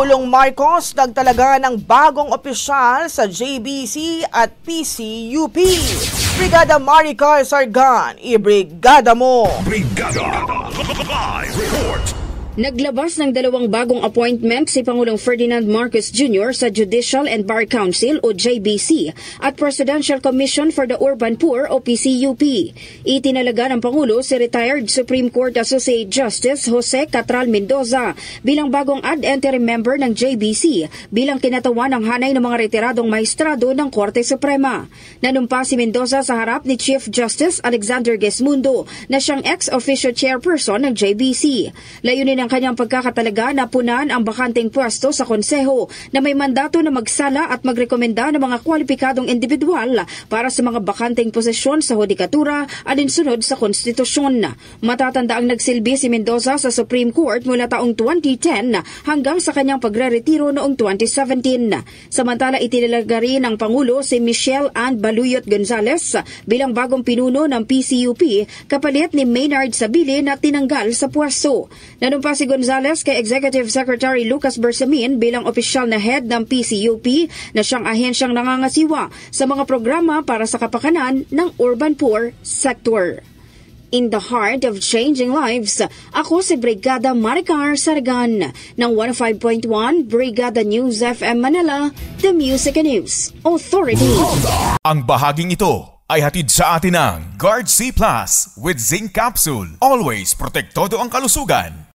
Pangulong Marcos nagtalaga ng bagong opisyal sa JBC at PCUP. Brigada Maricar Sargan, ibrigada mo! Brigada Live Report! Naglabas ng 2 bagong appointment si Pangulong Ferdinand Marcos Jr. sa Judicial and Bar Council o JBC at Presidential Commission for the Urban Poor o PCUP. Itinalaga ng Pangulo si retired Supreme Court Associate Justice Jose Catral Mendoza bilang bagong ad interim member ng JBC bilang kinatawan ng hanay ng mga retiradong maestrado ng Korte Suprema. Nanumpa si Mendoza sa harap ni Chief Justice Alexander Gesmundo na siyang ex-officio chairperson ng JBC. Layunin ang kanyang pagkakatalaga na punan ang bakanteng pwesto sa konseho na may mandato na magsala at magrekomenda ng mga kwalipikadong individual para sa mga bakanteng posisyon sa hudikatura alinsunod sa konstitusyon. Matatanda ang nagsilbi si Mendoza sa Supreme Court mula taong 2010 hanggang sa kanyang pagre-retiro noong 2017. Samantala itinalaga rin ng Pangulo si Michelle Ann Baluyot Gonzales bilang bagong pinuno ng PCUP kapalit ni Maynard Sabili na tinanggal sa pwesto. Nanumpa si Gonzales kay Executive Secretary Lucas Bersamin bilang opisyal na head ng PCUP na siyang ahensyang nangangasiwa sa mga programa para sa kapakanan ng urban poor sector. In the heart of changing lives, ako si Brigada Maricar Sargan ng 105.1 Brigada News FM Manila, The Music and News Authority. Ang bahaging ito ay hatid sa atin ng Guard C Plus with Zinc Capsule. Always protektado ang kalusugan.